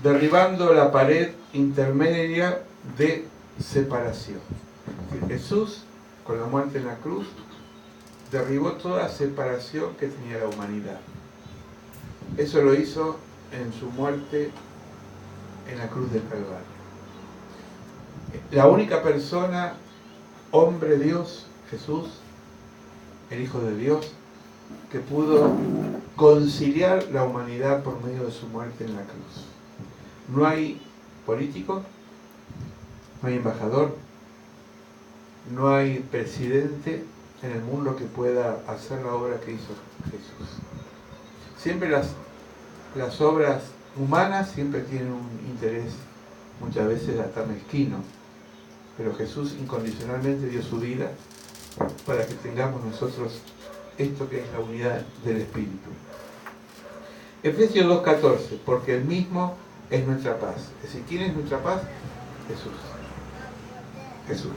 derribando la pared intermedia de separación. Jesús, con la muerte en la cruz, derribó toda separación que tenía la humanidad. Eso lo hizo en su muerte en la cruz del Calvario. La única persona, hombre Dios, Jesús, el Hijo de Dios, que pudo conciliar la humanidad por medio de su muerte en la cruz. No hay político, no hay embajador, no hay presidente en el mundo que pueda hacer la obra que hizo Jesús. Siempre las obras humanas siempre tienen un interés, muchas veces hasta mezquino, pero Jesús incondicionalmente dio su vida para que tengamos nosotros esto que es la unidad del Espíritu. Efesios 2:14, porque el mismo es nuestra paz. Es decir, ¿quién es nuestra paz? Jesús. Jesús.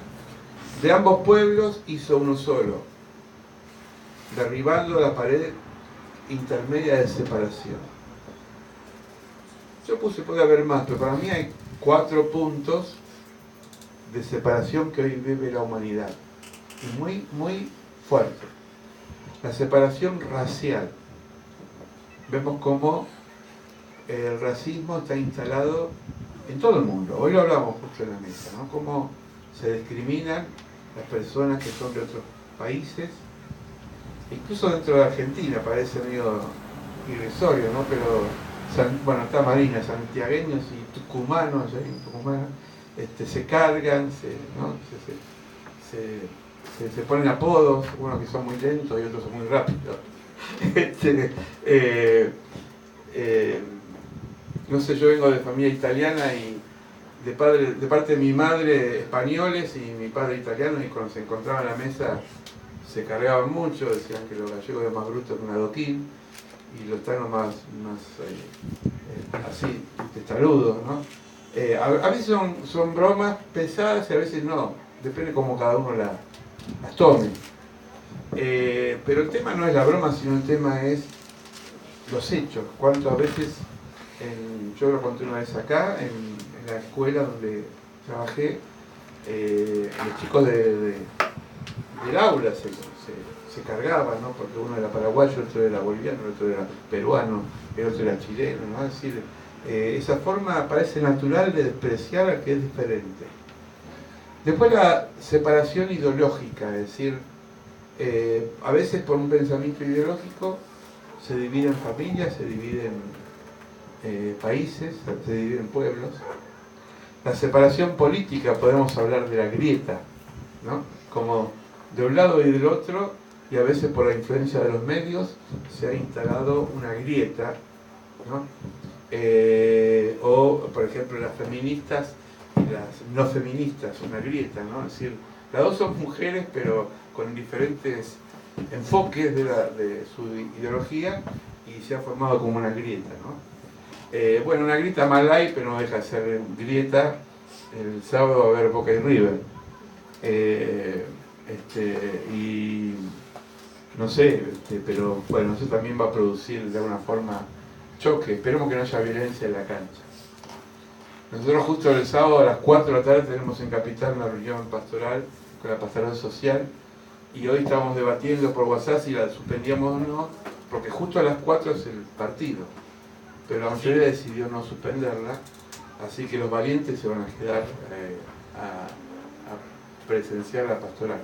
De ambos pueblos hizo uno solo, derribando la pared intermedia de separación. Yo puede haber más, pero para mí hay 4 puntos de separación que hoy vive la humanidad. Y muy, muy fuerte. La separación racial. Vemos cómo el racismo está instalado en todo el mundo. Hoy lo hablamos justo en la mesa, ¿no? Cómo se discriminan las personas que son de otros países. Incluso dentro de Argentina parece medio irrisorio, ¿no? Pero, bueno, está Marina, santiagueños y tucumanos, se cargan, se ponen apodos, unos que son muy lentos y otros son muy rápidos. No sé, yo vengo de familia italiana y de parte de mi madre españoles y mi padre italiano, y cuando se encontraban a la mesa se cargaban mucho, decían que los gallegos eran más brutos que un adoquín y los tanos más así, testarudos, ¿no? A veces son bromas pesadas y a veces no, depende cómo cada uno las tome. Pero el tema no es la broma, sino el tema es los hechos. Cuántas veces, yo lo conté una vez acá, en la escuela donde trabajé, los chicos del aula se cargaban, ¿no? Porque uno era paraguayo, el otro era boliviano, el otro era peruano, el otro era chileno, ¿no? Es decir, esa forma parece natural de despreciar al que es diferente. Después la separación ideológica, es decir, a veces por un pensamiento ideológico se dividen familias, se dividen países, se dividen pueblos. La separación política, podemos hablar de la grieta, ¿no? Como de un lado y del otro, y a veces por la influencia de los medios se ha instalado una grieta, ¿no? O por ejemplo las feministas y las no feministas, una grieta, ¿no? Es decir, las dos son mujeres pero con diferentes enfoques de su ideología y se ha formado como una grieta, ¿no? Bueno, una grieta mal hay, pero no deja de ser grieta. El sábado va a haber Boca y River. Y no sé, pero bueno, eso también va a producir de alguna forma choque. Esperemos que no haya violencia en la cancha. Nosotros justo el sábado a las 4 de la tarde tenemos en Capital una reunión pastoral con la pastoral social y hoy estamos debatiendo por WhatsApp si la suspendíamos o no, porque justo a las 4 es el partido, pero la mayoría decidió no suspenderla, así que los valientes se van a quedar a presenciar la pastoral.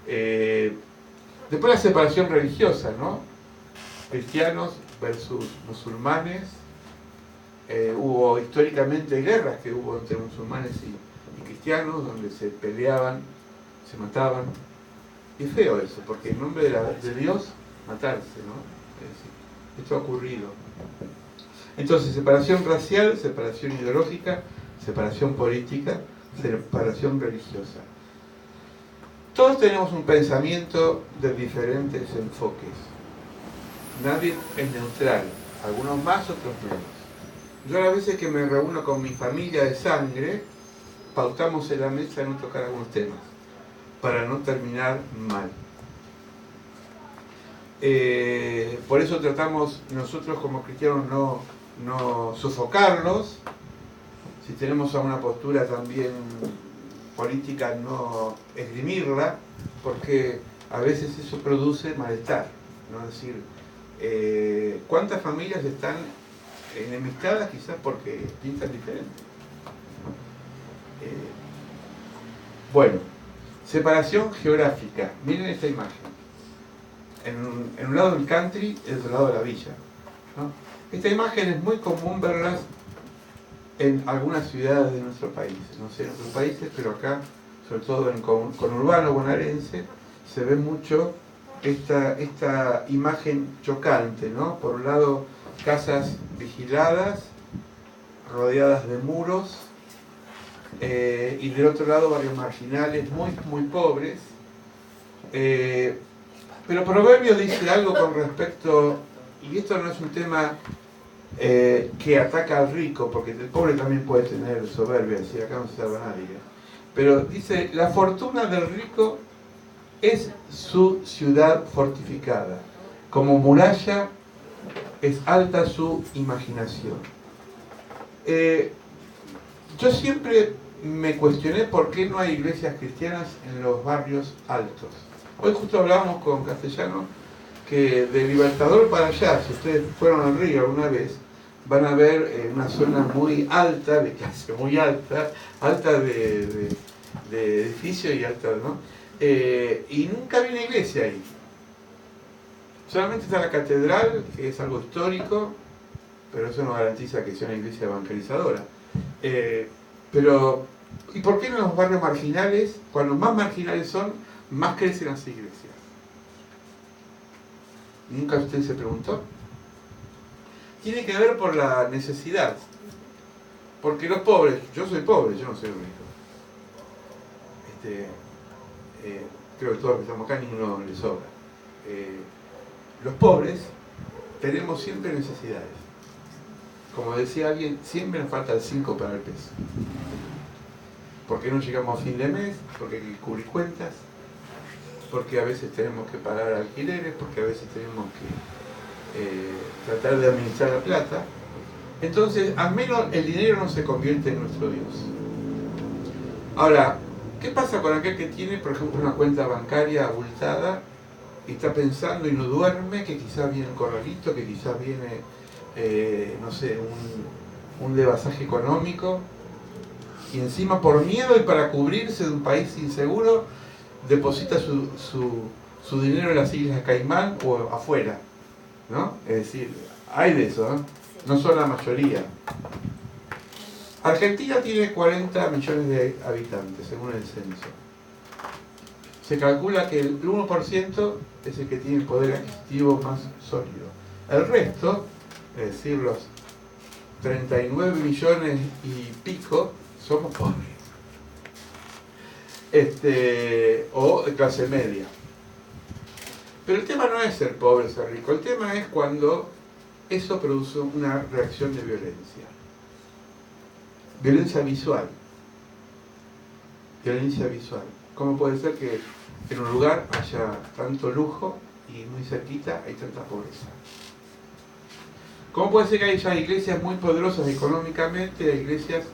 Después la separación religiosa, ¿no? Cristianos versus musulmanes. Hubo históricamente guerras que hubo entre musulmanes y cristianos, donde se peleaban, se mataban. Y es feo eso, porque en nombre de Dios, matarse, ¿no? Es decir, esto ha ocurrido. Entonces, separación racial, separación ideológica, separación política, separación religiosa. Todos tenemos un pensamiento de diferentes enfoques. Nadie es neutral, algunos más, otros menos. Yo a las veces que me reúno con mi familia de sangre, pautamos en la mesa no tocar algunos temas, para no terminar mal. Por eso tratamos nosotros como cristianos no no sofocarlos, si tenemos alguna postura también política, no esgrimirla, porque a veces eso produce malestar, ¿no? Es decir, ¿cuántas familias están enemistadas quizás porque piensan diferente? Bueno, separación geográfica. Miren esta imagen. En un lado del country y en otro lado de la villa, ¿no? Esta imagen es muy común verlas en algunas ciudades de nuestro país. No sé en otros países, pero acá, sobre todo en conurbano bonaerense, se ve mucho esta imagen chocante, ¿no? Por un lado, casas vigiladas, rodeadas de muros, y del otro lado barrios marginales muy pobres. Pero Proverbios dice algo con respecto, y esto no es un tema que ataca al rico, porque el pobre también puede tener soberbia, si acá no se salva nadie. Pero dice, la fortuna del rico es su ciudad fortificada, como muralla es alta su imaginación. Yo siempre me cuestioné por qué no hay iglesias cristianas en los barrios altos. Hoy justo hablábamos con Castellano que de Libertador para allá, si ustedes fueron al río alguna vez, van a ver una zona muy alta, de clase muy alta, alta de edificio y alta, ¿no? Y nunca vi una iglesia ahí. Solamente está la catedral, que es algo histórico, pero eso no garantiza que sea una iglesia evangelizadora. Pero, ¿y por qué en los barrios marginales, cuando más marginales son, más crecen las iglesias? ¿Nunca usted se preguntó? Tiene que ver por la necesidad. Porque los pobres, yo soy pobre, yo no soy rico. Creo que todos los que estamos acá, ninguno le sobra. Los pobres tenemos siempre necesidades. Como decía alguien, siempre nos falta el 5 para el peso. Porque no llegamos a fin de mes, porque hay que cubrir cuentas, porque a veces tenemos que pagar alquileres, porque a veces tenemos que tratar de administrar la plata. Entonces, al menos el dinero no se convierte en nuestro Dios. Ahora, ¿qué pasa con aquel que tiene, por ejemplo, una cuenta bancaria abultada y está pensando y no duerme, que quizás viene un corralito, que quizás viene, no sé, un devasaje económico, y encima por miedo y para cubrirse de un país inseguro, deposita su dinero en las Islas Caimán o afuera, ¿no? Es decir, hay de eso, ¿no? No son la mayoría. Argentina tiene 40 millones de habitantes, según el censo. Se calcula que el 1% es el que tiene el poder adquisitivo más sólido. El resto, es decir, los 39 millones y pico, somos pobres. O de clase media. Pero el tema no es ser pobre o ser rico, el tema es cuando eso produce una reacción de violencia. Violencia visual. Violencia visual. ¿Cómo puede ser que en un lugar haya tanto lujo y muy cerquita hay tanta pobreza? ¿Cómo puede ser que haya iglesias muy poderosas económicamente, hay iglesias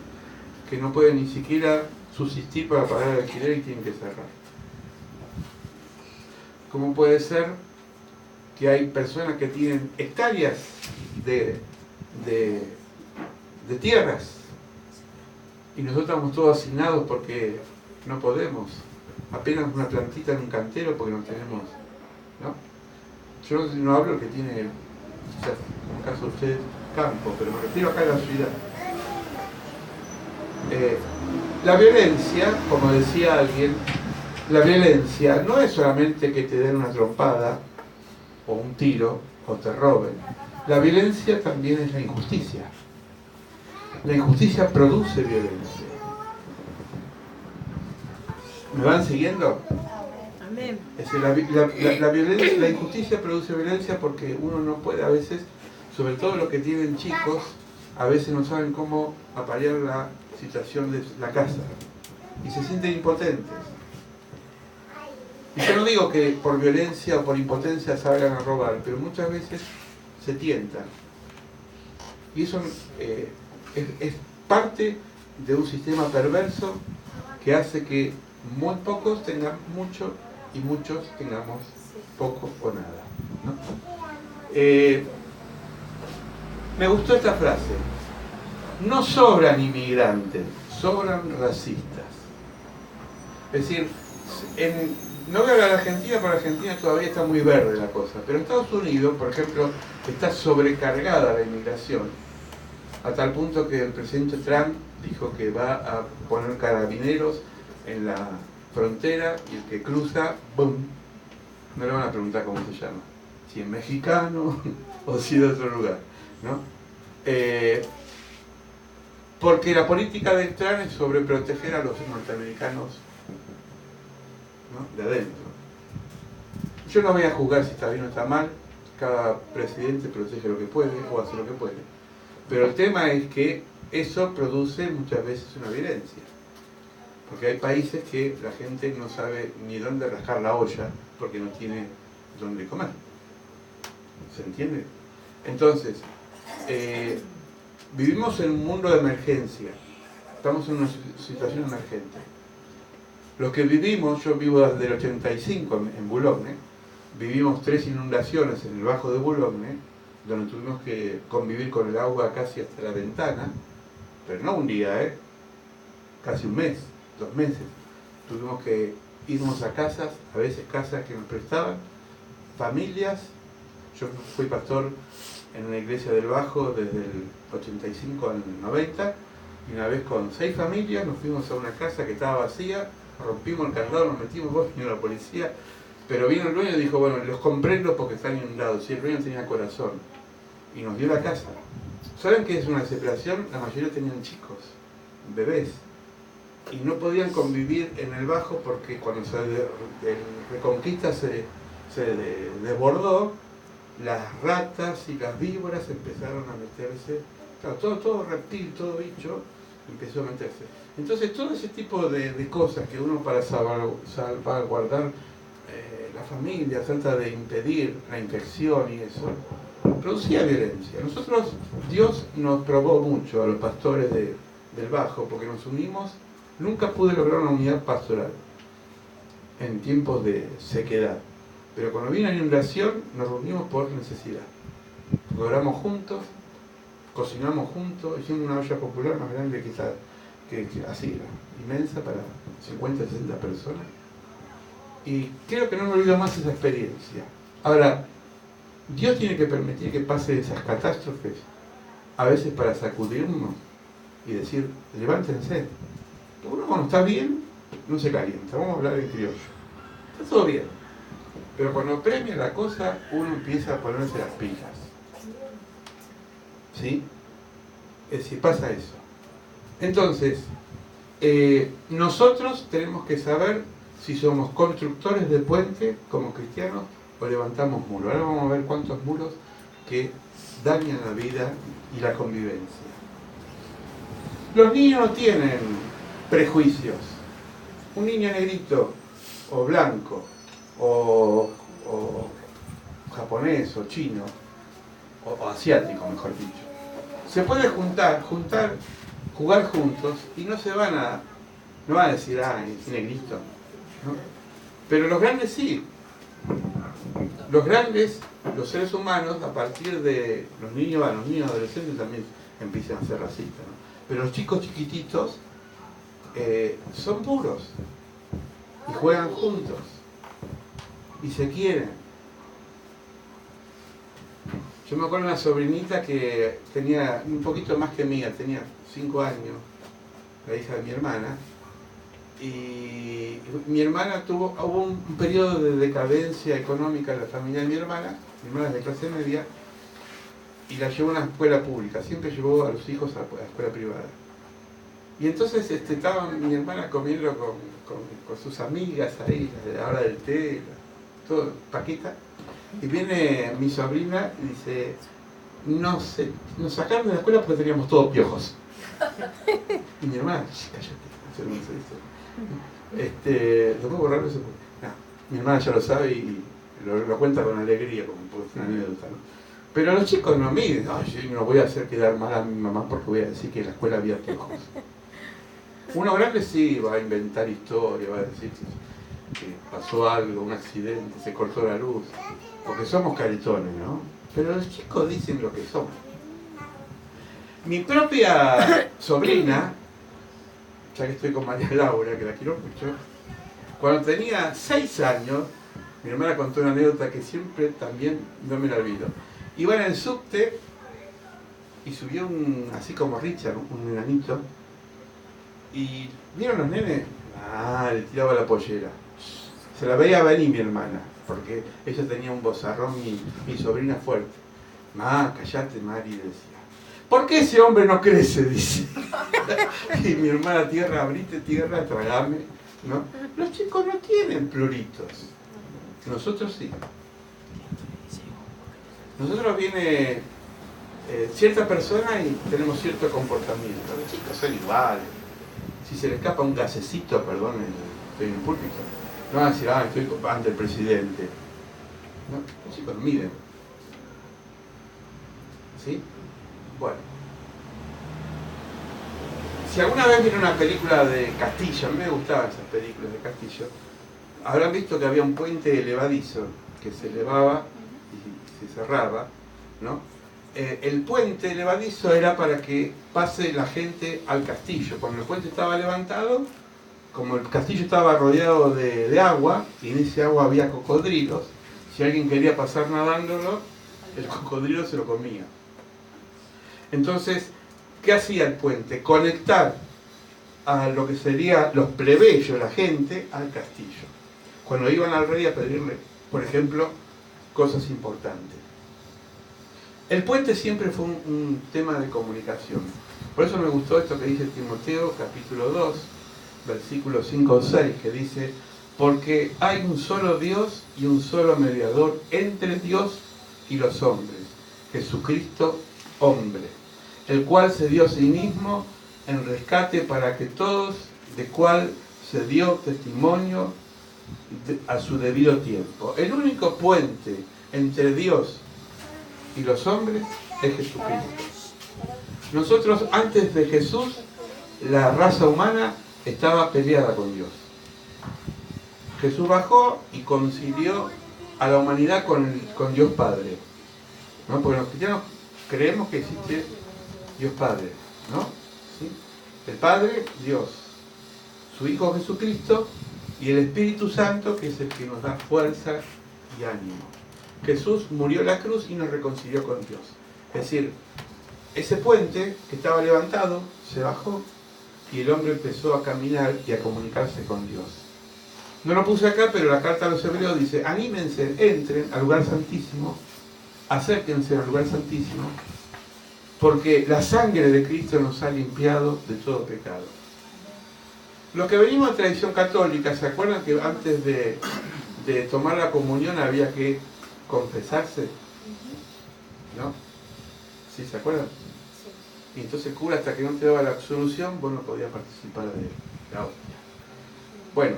que no pueden ni siquiera subsistir para pagar el alquiler y tienen que cerrar? ¿Cómo puede ser que hay personas que tienen hectáreas de tierras y nosotros estamos todos hacinados porque no podemos? Apenas una plantita en un cantero porque no tenemos, ¿no? Yo no hablo que tiene, quizás en el caso de ustedes, campo, pero me refiero acá a la ciudad. La violencia, como decía alguien, la violencia no es solamente que te den una trompada o un tiro o te roben. La violencia también es la injusticia. La injusticia produce violencia. ¿Me van siguiendo? Amén. Es decir, la violencia, la injusticia produce violencia porque uno no puede a veces, sobre todo los que tienen chicos, a veces no saben cómo aparear la situación de la casa y se sienten impotentes. Y yo no digo que por violencia o por impotencia salgan a robar, pero muchas veces se tientan. Y eso es parte de un sistema perverso que hace que muy pocos tengan mucho y muchos tengamos poco o nada, ¿no? Me gustó esta frase: no sobran inmigrantes, sobran racistas. Es decir, no voy a hablar de Argentina, porque Argentina todavía está muy verde la cosa, pero en Estados Unidos, por ejemplo, está sobrecargada la inmigración, a tal punto que el presidente Trump dijo que va a poner carabineros en la frontera y el que cruza, ¡bum!, no le van a preguntar cómo se llama, si es mexicano o si de otro lugar, ¿no? Porque la política de Trump es sobreproteger a los norteamericanos, ¿no?, de adentro. Yo no voy a juzgar si está bien o está mal, cada presidente protege lo que puede o hace lo que puede, pero el tema es que eso produce muchas veces una violencia, porque hay países que la gente no sabe ni dónde rascar la olla porque no tiene dónde comer. ¿Se entiende? Entonces, vivimos en un mundo de emergencia, estamos en una situación emergente. Los que vivimos, yo vivo desde el 85 en Boulogne, vivimos 3 inundaciones en el Bajo de Boulogne, donde tuvimos que convivir con el agua casi hasta la ventana, pero no un día, casi un mes, 2 meses. Tuvimos que irnos a casas, a veces casas que nos prestaban, familias. Yo fui pastor en una iglesia del Bajo desde el 85 al 90, y una vez con 6 familias nos fuimos a una casa que estaba vacía, rompimos el candado, nos metimos, vino la policía, pero vino el dueño y dijo, bueno, los comprendo porque están inundados, y el dueño tenía corazón, y nos dio la casa. ¿Saben qué es una desesperación? La mayoría tenían chicos, bebés, y no podían convivir en el Bajo porque cuando Reconquista se desbordó, las ratas y las víboras empezaron a meterse, claro, todo reptil, todo bicho empezó a meterse. Entonces todo ese tipo de cosas que uno para salvaguardar la familia trata de impedir la infección y eso, producía violencia. Nosotros, Dios nos probó mucho a los pastores del Bajo porque nos unimos. Nunca pude lograr una unidad pastoral en tiempos de sequedad, pero cuando vino la inundación nos reunimos por necesidad. Oramos juntos, cocinamos juntos, hicimos una olla popular más grande que así, inmensa, para 50, 60 personas. Y creo que no me olvido más esa experiencia. Ahora, Dios tiene que permitir que pase esas catástrofes, a veces para sacudirnos y decir, levántense. Uno cuando está bien, no se calienta, vamos a hablar en criollo. Está todo bien. Pero cuando premia la cosa, uno empieza a ponerse las pilas. ¿Sí? Es decir, pasa eso. Entonces, nosotros tenemos que saber si somos constructores de puente como cristianos o levantamos muros. Ahora vamos a ver cuántos muros que dañan la vida y la convivencia. Los niños no tienen prejuicios. Un niño negrito o blanco o japonés o chino o asiático, mejor dicho, se puede jugar juntos y no van a decir, es negrito, ¿no? Pero los grandes sí. Los grandes, los seres humanos, a partir de los niños adolescentes también empiezan a ser racistas, ¿no? Pero los chicos chiquititos son puros y juegan juntos y se quieren. Yo me acuerdo de una sobrinita que tenía un poquito más que mía, tenía 5 años, la hija de mi hermana, y mi hermana hubo un periodo de decadencia económica en la familia de mi hermana es de clase media, y la llevó a una escuela pública, siempre llevó a los hijos a la escuela privada. Y entonces estaba mi hermana comiendo con sus amigas ahí, a la hora del té, todo, Paquita, y viene mi sobrina y dice, nos sacaron de la escuela porque teníamos todos piojos. Y mi hermana, cállate, ¿lo puedo borrar eso? No, mi hermana ya lo sabe y lo cuenta con alegría, como por una anécdota, ¿no? Pero los chicos no miden, no, yo no voy a hacer quedar mal a mi mamá porque voy a decir que en la escuela había piojos. Uno grande sí va a inventar historia, va a decir que pasó algo, un accidente, se cortó la luz, porque somos caritones, ¿no? Pero los chicos dicen lo que son. Mi propia sobrina, ya que estoy con María Laura, que la quiero mucho, cuando tenía 6 años, mi hermana contó una anécdota que siempre también no me la olvido. Iba en el subte y subió así como Richard, un enanito, y ¿vieron los nenes? Le tiraba la pollera. Se la veía venir mi hermana, porque ella tenía un vozarrón, mi sobrina fuerte. Callate, Mari, decía. ¿Por qué ese hombre no crece? Dice. Y mi hermana, tierra, abrite tierra, tragame. ¿No? Los chicos no tienen pluritos. Nosotros sí. Nosotros viene cierta persona y tenemos cierto comportamiento. Los chicos son iguales. Si se le escapa un gasecito, perdón, estoy en el púlpito, no van a decir, estoy ante el presidente. No, los chicos miden. ¿Sí? Bueno. Si alguna vez vieron una película de Castillo, a mí me gustaban esas películas de Castillo, habrán visto que había un puente elevadizo que se elevaba y se cerraba, ¿no? El puente elevadizo era para que pase la gente al castillo. Cuando el puente estaba levantado, como el castillo estaba rodeado de agua, y en ese agua había cocodrilos, si alguien quería pasar nadándolo, el cocodrilo se lo comía. Entonces, ¿qué hacía el puente? Conectar a lo que serían los plebeyos, la gente, al castillo. Cuando iban al rey a pedirle, por ejemplo, cosas importantes. El puente siempre fue un tema de comunicación. Por eso me gustó esto que dice Timoteo, capítulo 2, versículos 5 o 6, que dice, porque hay un solo Dios y un solo mediador entre Dios y los hombres, Jesucristo, hombre, el cual se dio a sí mismo en rescate para que todos, de cual se dio testimonio a su debido tiempo. El único puente entre Dios y los hombres es Jesucristo. Nosotros, antes de Jesús, la raza humana estaba peleada con Dios. Jesús bajó y concilió a la humanidad con Dios Padre, ¿no? Porque los cristianos creemos que existe Dios Padre, ¿no? ¿Sí? El Padre, Dios, su Hijo Jesucristo y el Espíritu Santo, que es el que nos da fuerza y ánimo. Jesús murió en la cruz y nos reconcilió con Dios. Es decir, ese puente que estaba levantado se bajó y el hombre empezó a caminar y a comunicarse con Dios. No lo puse acá, pero la carta a los hebreos dice, anímense, entren al lugar santísimo, acérquense al lugar santísimo, porque la sangre de Cristo nos ha limpiado de todo pecado. Los que venimos de tradición católica, ¿se acuerdan que antes de tomar la comunión había que confesarse? ¿No? ¿Sí se acuerdan? Sí. Y entonces el cura, hasta que no te daba la absolución, vos no podías participar de la hostia. Bueno,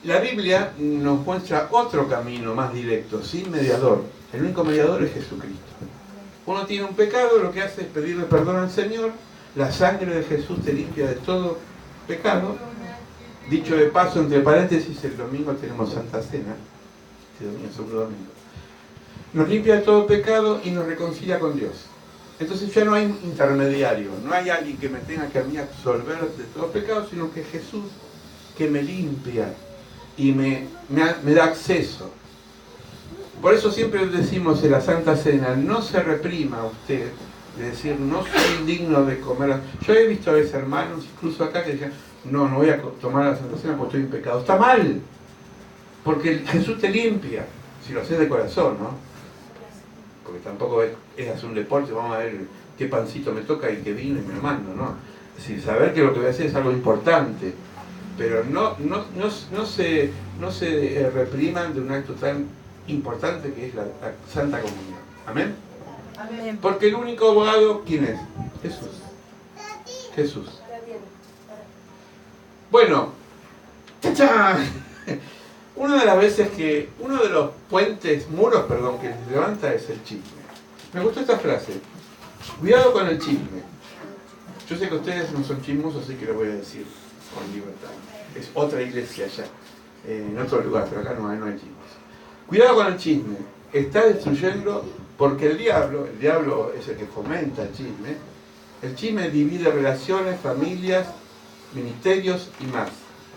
la Biblia nos muestra otro camino más directo, sin mediador. El único mediador es Jesucristo. Uno tiene un pecado, lo que hace es pedirle perdón al Señor, la sangre de Jesús te limpia de todo pecado. Dicho de paso, entre paréntesis, el domingo tenemos Santa Cena, este domingo, segundo domingo. Nos limpia de todo pecado y nos reconcilia con Dios. Entonces ya no hay intermediario, no hay alguien que me tenga que a mí absolver de todo pecado, sino que Jesús que me limpia y me da acceso. Por eso siempre decimos en la Santa Cena, no se reprima a usted de decir, no soy digno de comer. Yo he visto a veces hermanos, incluso acá, que decían, no voy a tomar la Santa Cena porque estoy en pecado. Está mal, porque Jesús te limpia, si lo haces de corazón, ¿no? Porque tampoco es hacer un deporte, vamos a ver qué pancito me toca y qué vino y me lo mando, ¿no? Es decir, saber que lo que voy a hacer es algo importante, pero no se repriman de un acto tan importante que es la Santa Comunión. ¿Amén? Amén. Porque el único abogado, ¿quién es? Jesús. Jesús. Bueno, ¡chachán! Una de las veces que, uno de los muros, que se levanta es el chisme. Me gustó esta frase. Cuidado con el chisme. Yo sé que ustedes no son chismosos, así que lo voy a decir con libertad. Es otra iglesia allá, en otro lugar, pero acá no hay chismes. Cuidado con el chisme. Está destruyendo, porque el diablo es el que fomenta el chisme. El chisme divide relaciones, familias, ministerios y más.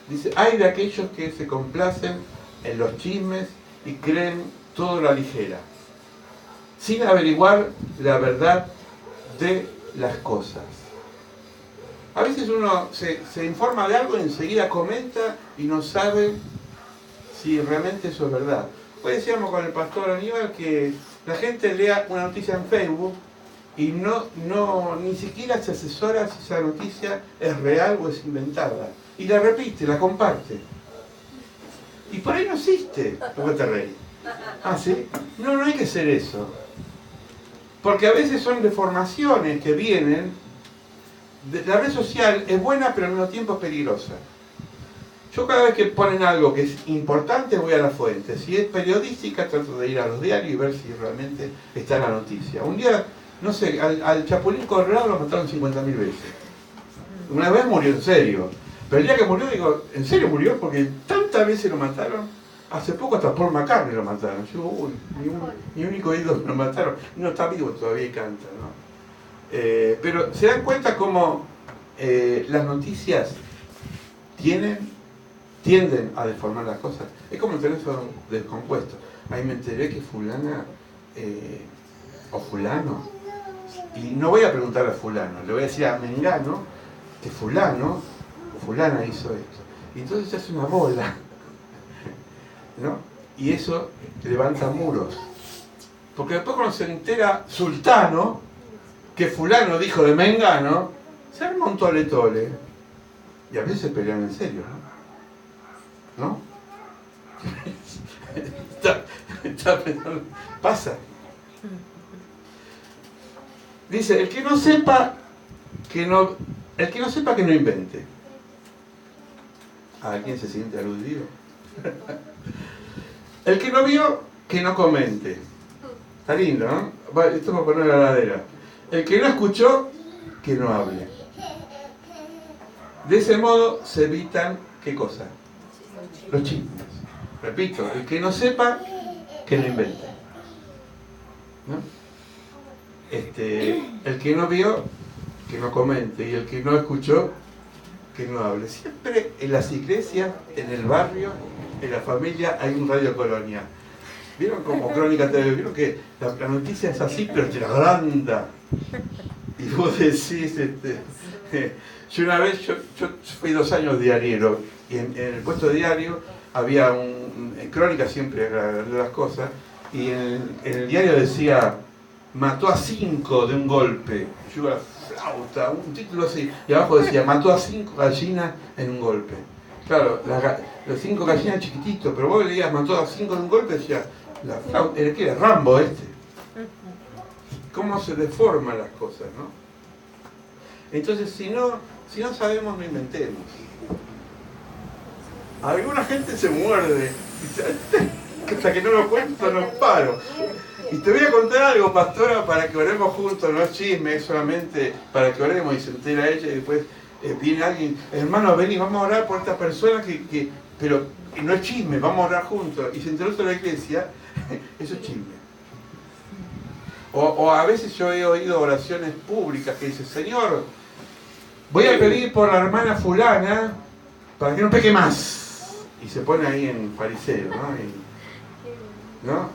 Dice, hay de aquellos que se complacen en los chismes y creen todo a la ligera, sin averiguar la verdad de las cosas. A veces uno se informa de algo y enseguida comenta y no sabe si realmente eso es verdad. Hoy decíamos con el pastor Aníbal que la gente lea una noticia en Facebook y ni siquiera se asesora si esa noticia es real o es inventada. Y la repite, la comparte. Y por ahí no existe. ¿Por qué te reís? ¿Ah, sí? No hay que hacer eso. Porque a veces son deformaciones que vienen. La red social es buena, pero al mismo tiempo es peligrosa. Yo cada vez que ponen algo que es importante voy a la fuente. Si es periodística trato de ir a los diarios y ver si realmente está en la noticia. Un día, no sé, al Chapulín Colorado lo mataron 50.000 veces. Una vez murió en serio. Pero el día que murió, digo, ¿en serio murió? Porque tantas veces lo mataron. Hace poco hasta Paul McCartney lo mataron. Yo, uy, mi único ídolo lo mataron. No está vivo todavía y canta, ¿no? Pero se dan cuenta cómo las noticias tienden a deformar las cosas. Es como el teléfono descompuesto. Ahí me enteré que fulana o fulano, y no voy a preguntar a fulano, le voy a decir a Mengano que fulano o fulana hizo esto. Y entonces se hace una bola, ¿no? Y eso levanta muros. Porque después cuando se entera Sultano que fulano dijo de Mengano, se arma un tole-tole. Y a veces se pelean en serio, ¿no? ¿No? Está pensando, pasa. Dice, el que no sepa que no invente. ¿A quién se siente aludido? El que no vio, que no comente. Está lindo, ¿no? Esto va a poner la ladera. El que no escuchó, que no hable. De ese modo se evitan, ¿qué cosa? Los chismes. Repito, el que no sepa, que no invente. ¿No? El que no vio, que no comente. Y el que no escuchó, que no hable. Siempre en las iglesias, en el barrio, en la familia, hay un Radio Colonia. ¿Vieron como Crónica TV? ¿Vieron que la noticia es así, pero te la agranda? Y vos decís, yo una vez, yo fui 2 años diariero, y en el puesto de diario había en Crónica siempre agrandando las cosas, y en el diario decía, mató a 5 de un golpe. Yo la flauta, un título así, y abajo decía, mató a 5 gallinas en un golpe. Claro, las 5 gallinas chiquititos, pero vos leías, mató a 5 de un golpe, decía, la flauta, ¿qué era? Rambo cómo se deforman las cosas, ¿no? Entonces, si no sabemos, no inventemos. Alguna gente se muerde, hasta que no lo cuento no paro. Y te voy a contar algo, pastora, para que oremos juntos, no es chisme, es solamente para que oremos y se entera ella y después viene alguien, hermano, ven y vamos a orar por esta persona pero no es chisme, vamos a orar juntos. Y se enteró toda la iglesia, eso es chisme. O a veces yo he oído oraciones públicas que dicen, Señor, voy a pedir por la hermana fulana para que no peque más. Y se pone ahí en fariseo, ¿no?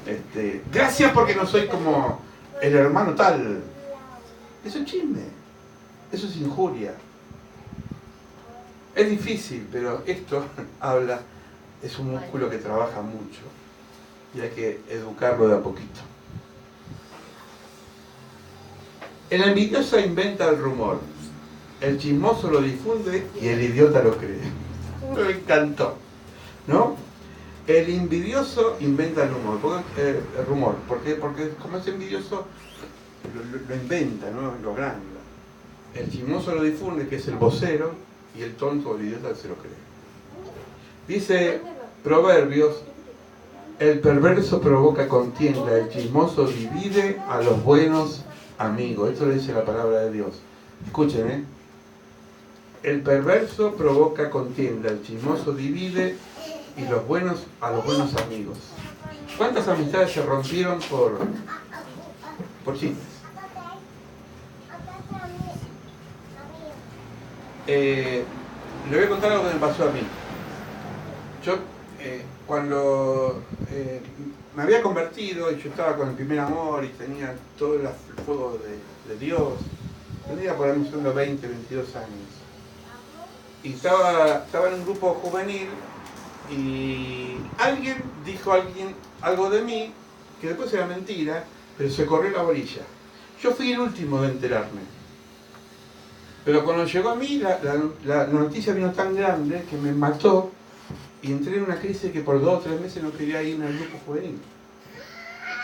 Gracias porque no soy como el hermano tal. Eso es chisme, eso es injuria. Es difícil, pero esto es un músculo que trabaja mucho y hay que educarlo de a poquito. El envidioso inventa el rumor, el chismoso lo difunde y el idiota lo cree. Me encantó, ¿no? El envidioso inventa el rumor. ¿Por qué? Porque como es envidioso, lo inventa, ¿no? Lo agranda. El chismoso lo difunde, que es el vocero, y el tonto o el idiota se lo cree. Dice, Proverbios: el perverso provoca contienda, el chismoso divide a los buenos amigos. Esto lo dice la palabra de Dios. Escuchen, el perverso provoca contienda, el chismoso divide y a los buenos amigos. ¿Cuántas amistades se rompieron por chismes? Le voy a contar algo que me pasó a mí. Yo, cuando me había convertido y yo estaba con el primer amor y tenía todo el fuego de Dios, tenía por ahí unos 20, 22 años. Y estaba en un grupo juvenil y alguien dijo algo de mí, que después era mentira, pero se corrió la bolilla. Yo fui el último de enterarme. Pero cuando llegó a mí, la noticia vino tan grande que me mató y entré en una crisis que por 2 o 3 meses no quería irme al grupo juvenil.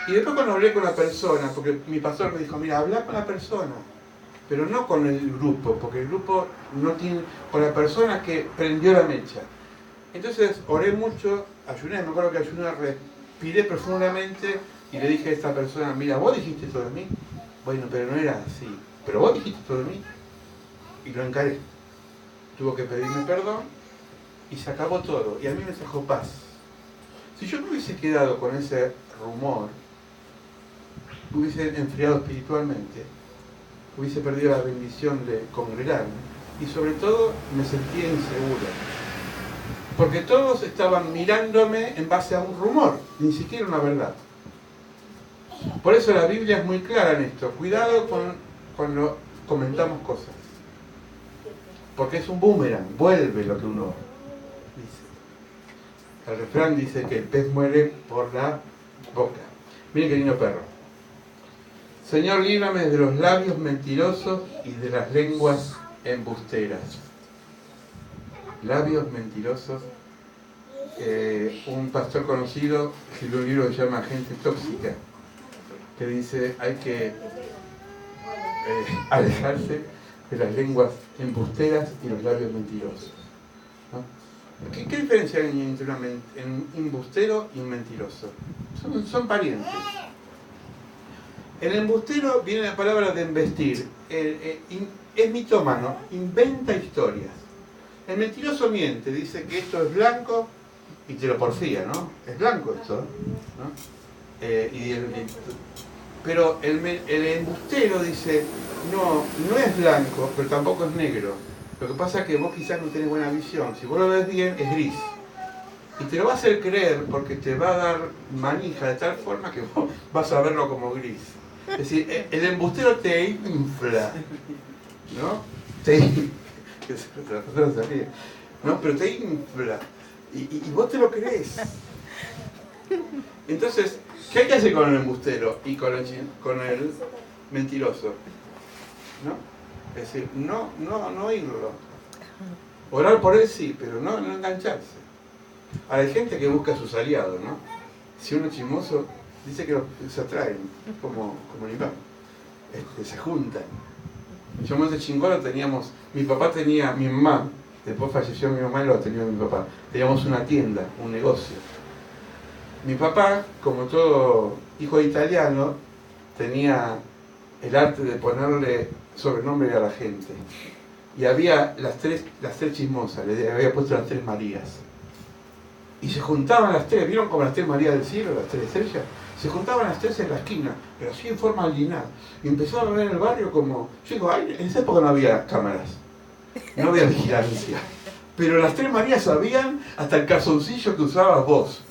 Y después cuando hablé con la persona, porque mi pastor me dijo, mira, habla con la persona, pero no con el grupo, porque el grupo no tiene, con la persona que prendió la mecha. Entonces oré mucho, ayuné, me acuerdo que ayuné, respiré profundamente y le dije a esta persona, mira, vos dijiste todo de mí. Bueno, pero no era así, pero vos dijiste todo de mí. Y lo encaré. Tuvo que pedirme perdón y se acabó todo. Y a mí me trajo paz. Si yo me hubiese quedado con ese rumor, me hubiese enfriado espiritualmente, hubiese perdido la bendición de congregarme y sobre todo me sentía inseguro. Porque todos estaban mirándome en base a un rumor, ni siquiera una verdad. Por eso la Biblia es muy clara en esto. Cuidado cuando comentamos cosas. Porque es un boomerang, vuelve lo que uno dice. El refrán dice que el pez muere por la boca. Miren qué lindo perro. Señor, líbrame de los labios mentirosos y de las lenguas embusteras. Labios mentirosos. Un pastor conocido escribió un libro que se llama Gente Tóxica, que dice hay que alejarse de las lenguas embusteras y los labios mentirosos, ¿no? ¿Qué diferencia hay entre un embustero y un mentiroso? Son parientes. El embustero viene de la palabra de embestir. Es mitómano, inventa historias. El mentiroso miente, dice que esto es blanco y te lo porfía, ¿no? Es blanco esto, ¿no? Pero el embustero dice, no es blanco, pero tampoco es negro. Lo que pasa es que vos quizás no tenés buena visión. Si vos lo ves bien, es gris. Y te lo va a hacer creer porque te va a dar manija de tal forma que vos vas a verlo como gris. Es decir, el embustero te infla, ¿no? ¿no? Pero te infla. Y vos te lo crees. Entonces, ¿qué hay que hacer con el embustero y con el mentiroso? ¿No? Es decir, no oírlo. Orar por él sí, pero no engancharse. Ahora, hay gente que busca a sus aliados, ¿no? Si uno es chismoso, dice que se atraen, como el imán. Se juntan. Yo de chingolo teníamos, mi mamá, después falleció mi mamá y lo tenía mi papá. Teníamos una tienda, un negocio. Mi papá, como todo hijo de italiano, tenía el arte de ponerle sobrenombre a la gente. Y había las tres chismosas, le había puesto las 3 Marías. Y se juntaban las 3, ¿vieron como las 3 Marías del cielo, las 3 estrellas? Se juntaban las 3 en la esquina, pero así en forma lineal. Y empezaron a ver en el barrio como... Yo digo, en esa época no había cámaras, no había vigilancia. Pero las 3 Marías sabían hasta el calzoncillo que usabas vos.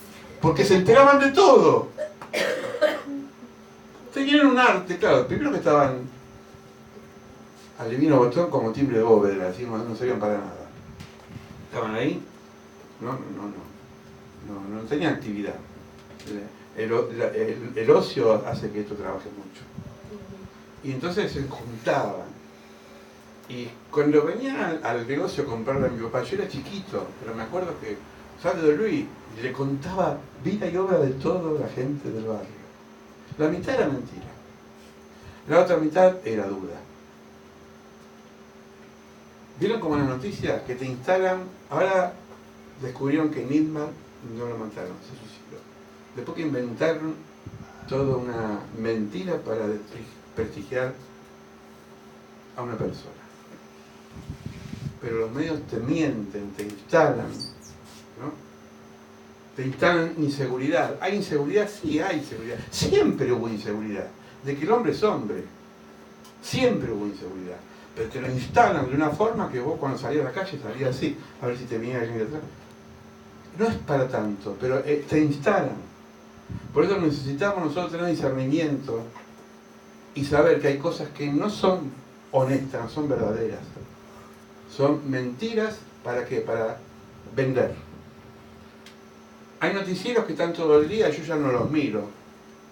Porque se enteraban de todo. Tenían un arte, claro, primero que estaban al divino botón como timbre de bóveda, así no servían para nada. Estaban ahí, no tenían actividad. El ocio hace que esto trabaje mucho. Y entonces se juntaban. Y cuando venían al negocio a comprarle a mi papá, yo era chiquito, pero me acuerdo que Saldo Luis le contaba vida y obra de toda la gente del barrio. La mitad era mentira. La otra mitad era duda. ¿Vieron como en las noticias que te instalan? Ahora descubrieron que Nisman no lo mataron, se suicidó. Después que inventaron toda una mentira para desprestigiar a una persona. Pero los medios te mienten, te instalan, ¿no? Te instalan inseguridad. ¿Hay inseguridad? Sí, hay inseguridad. Siempre hubo inseguridad. De que el hombre es hombre. Siempre hubo inseguridad. Pero te lo instalan de una forma que vos cuando salías a la calle salías así, a ver si te venía alguien de atrás. No es para tanto, pero te instalan. Por eso necesitamos nosotros tener discernimiento y saber que hay cosas que no son honestas, no son verdaderas. Son mentiras, ¿para qué? Para vender. Hay noticieros que están todo el día, yo ya no los miro.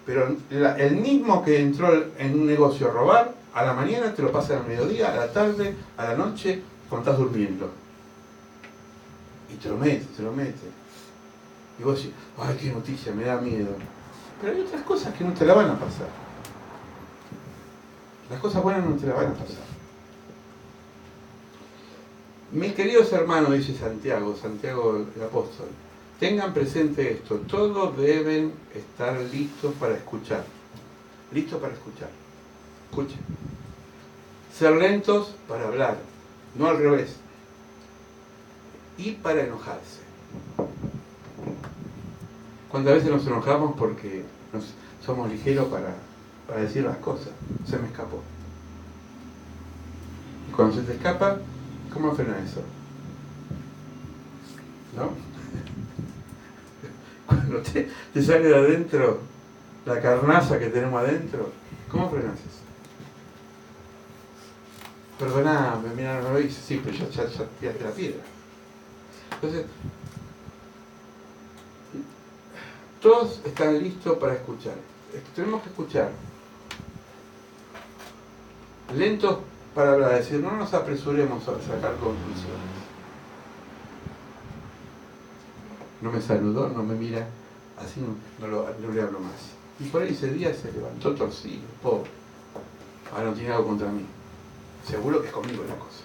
Pero el mismo que entró en un negocio a robar, a la mañana te lo pasa al mediodía, a la tarde, a la noche, cuando estás durmiendo. Y te lo mete. Y vos decís, ay, qué noticia, me da miedo. Pero hay otras cosas que no te la van a pasar. Las cosas buenas no te la van a pasar. Mis queridos hermanos, dice Santiago el apóstol, tengan presente esto, todos deben estar listos para escuchar. Listos para escuchar. Escuchen. Ser lentos para hablar, no al revés. Y para enojarse. ¿Cuántas veces nos enojamos porque somos ligeros para decir las cosas? Se me escapó. Y cuando se te escapa, ¿cómo frena eso? ¿No? Cuando te sale de adentro la carnaza que tenemos adentro, ¿cómo frenas eso? Perdóname, mira, no lo hice, sí, pero ya tiraste la piedra. Entonces, todos están listos para escuchar. Tenemos que escuchar. Lentos para hablar, es decir, no nos apresuremos a sacar conclusiones. No me saludó, no me mira, así no le hablo más. Y por ahí ese día se levantó torcido, pobre. Ahora no tiene algo contra mí. Seguro que es conmigo la cosa.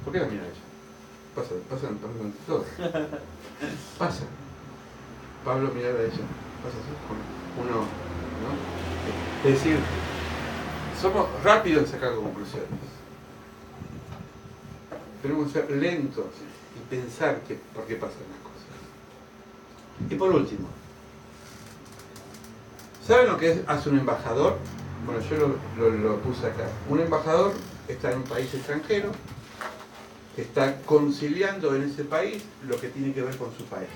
¿Por qué la mira ella? Pasa entre todos. Pasa. Pablo miraba a ella. Pasa así con uno, ¿no? Es decir, somos rápidos en sacar conclusiones. Tenemos que ser lentos y pensar por qué pasan las cosas. Y por último, ¿saben lo que hace un embajador? Bueno, yo lo puse acá. Un embajador está en un país extranjero, está conciliando en ese país lo que tiene que ver con su país.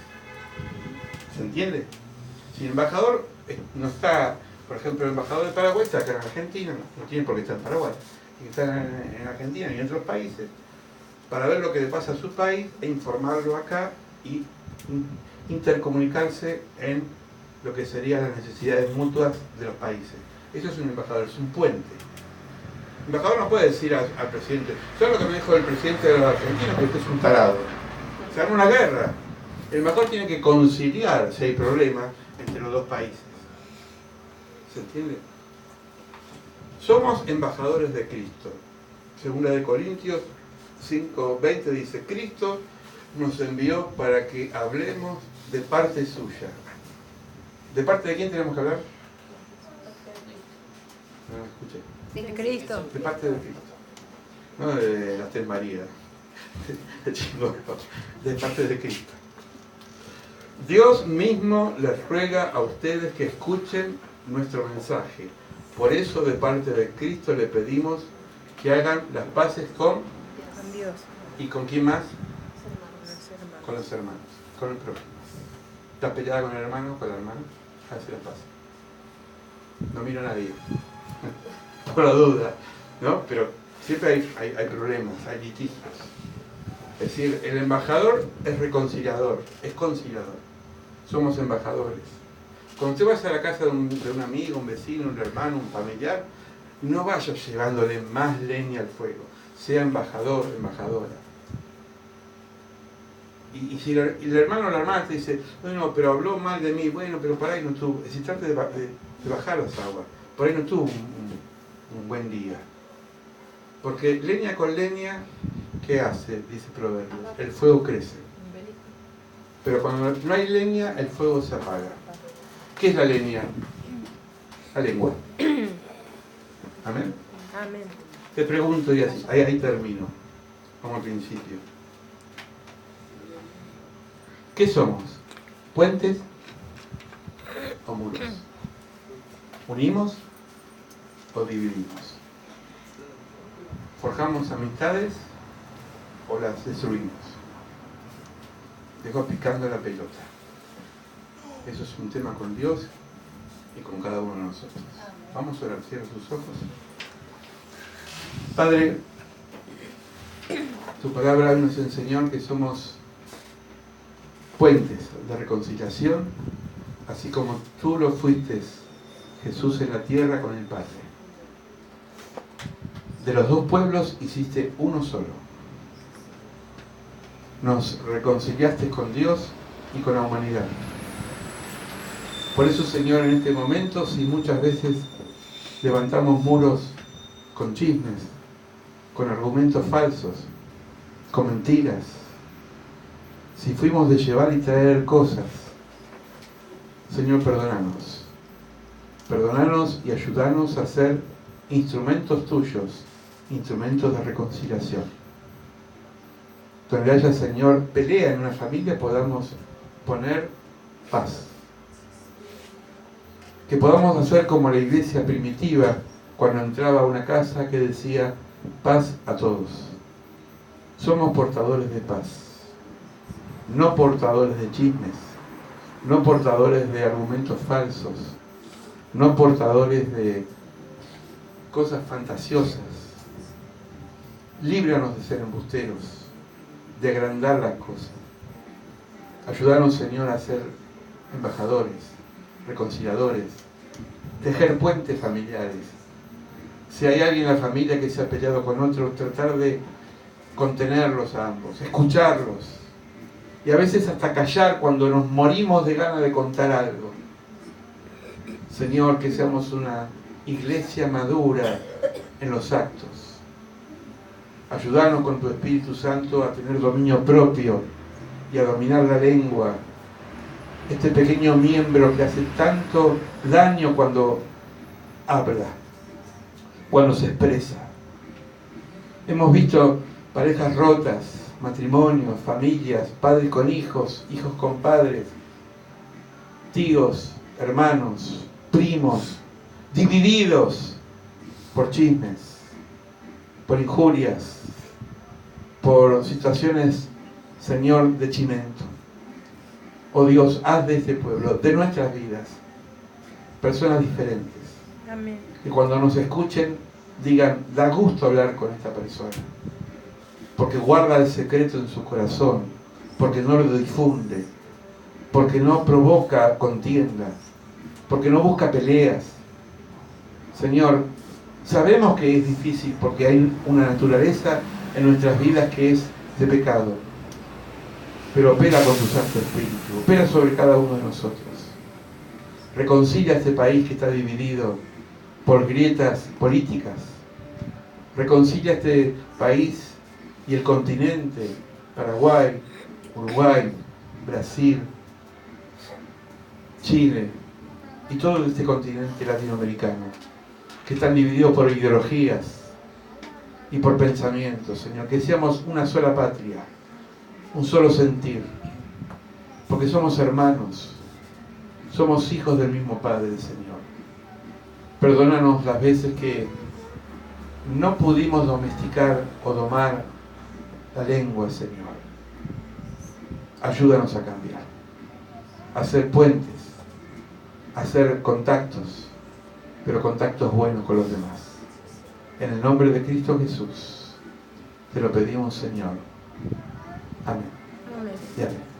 ¿Se entiende? Si el embajador no está, por ejemplo, el embajador de Paraguay está acá en Argentina, no tiene por qué estar en Paraguay, está en Argentina y en otros países, para ver lo que le pasa a su país e informarlo acá y intercomunicarse en lo que serían las necesidades mutuas de los países. Eso es un embajador, es un puente. El embajador no puede decir al presidente, ¿sabes lo que me dijo el presidente de los argentinos? Que usted es un tarado. Se arma una guerra. El embajador tiene que conciliar si hay problemas entre los dos países. ¿Se entiende? Somos embajadores de Cristo. Segunda de Corintios 5:20 dice, Cristo nos envió para que hablemos de parte suya. ¿De parte de quién tenemos que hablar? No, escuché. De Cristo. De parte de Cristo. No de la Tel María. De parte de Cristo. Dios mismo les ruega a ustedes que escuchen nuestro mensaje. Por eso, de parte de Cristo, le pedimos que hagan las paces con Dios. ¿Y con quién más? Con los hermanos, con el prójimo. ¿Estás peleada con el hermano, con la hermana? Hace las paces. No miro a nadie. Por la duda, ¿no? Pero siempre hay problemas, hay litigios. Es decir, el embajador es reconciliador, es conciliador. Somos embajadores. Cuando te vas a la casa de un amigo, un vecino, un hermano, un familiar, no vayas llevándole más leña al fuego. Sea embajador, embajadora. Y si el hermano o la hermana te dice, bueno, pero habló mal de mí, bueno, pero por ahí no tuvo, es decir, trate de bajar las aguas, por ahí no tuvo un buen día. Porque leña con leña, ¿qué hace? Dice Proverbios, el fuego crece. Pero cuando no hay leña, el fuego se apaga. ¿Qué es la leña? La lengua. Amén. Amén. Te pregunto y así, ahí termino, como al principio. ¿Qué somos? ¿Puentes o muros? ¿Unimos o dividimos? ¿Forjamos amistades o las destruimos? Dejo picando la pelota. Eso es un tema con Dios y con cada uno de nosotros. Vamos a orar, cierra sus ojos. Padre, tu palabra nos enseñó que somos puentes de reconciliación, así como tú lo fuiste, Jesús, en la tierra con el Padre. De los dos pueblos hiciste uno solo. Nos reconciliaste con Dios y con la humanidad. Por eso, Señor, en este momento, si muchas veces levantamos muros con chismes, con argumentos falsos, con mentiras, si fuimos de llevar y traer cosas, Señor, perdónanos. Perdónanos y ayúdanos a ser instrumentos tuyos, instrumentos de reconciliación. Donde haya, Señor, pelea en una familia, podamos poner paz. Que podamos hacer como la iglesia primitiva, cuando entraba a una casa que decía, paz a todos. Somos portadores de paz, no portadores de chismes, no portadores de argumentos falsos, no portadores de cosas fantasiosas. Líbranos de ser embusteros, de agrandar las cosas. Ayúdanos, Señor, a ser embajadores, reconciliadores, tejer puentes familiares. Si hay alguien en la familia que se ha peleado con otro, tratar de contenerlos a ambos, escucharlos, y a veces hasta callar cuando nos morimos de ganas de contar algo. Señor, que seamos una iglesia madura en los actos. Ayúdanos con tu Espíritu Santo a tener dominio propio y a dominar la lengua, este pequeño miembro que hace tanto daño cuando habla, cuando se expresa. Hemos visto parejas rotas, matrimonios, familias, padres con hijos, hijos con padres, tíos, hermanos, primos, divididos por chismes, por injurias, por situaciones, Señor, de chimento. Oh Dios, haz de este pueblo, de nuestras vidas, personas diferentes. Amén. Que cuando nos escuchen digan, da gusto hablar con esta persona, porque guarda el secreto en su corazón, porque no lo difunde, porque no provoca contienda, porque no busca peleas. Señor, sabemos que es difícil porque hay una naturaleza en nuestras vidas que es de pecado, pero opera con tu Santo Espíritu, opera sobre cada uno de nosotros. Reconcilia este país que está dividido por grietas políticas. Reconcilia este país y el continente, Paraguay, Uruguay, Brasil, Chile y todo este continente latinoamericano, que están divididos por ideologías y por pensamientos, Señor. Que seamos una sola patria, un solo sentir, porque somos hermanos, somos hijos del mismo Padre, Señor. Perdónanos las veces que no pudimos domesticar o domar la lengua, Señor. Ayúdanos a cambiar, a hacer puentes, a hacer contactos, pero contactos buenos con los demás. En el nombre de Cristo Jesús, te lo pedimos, Señor. Amén. Amén. Y amén.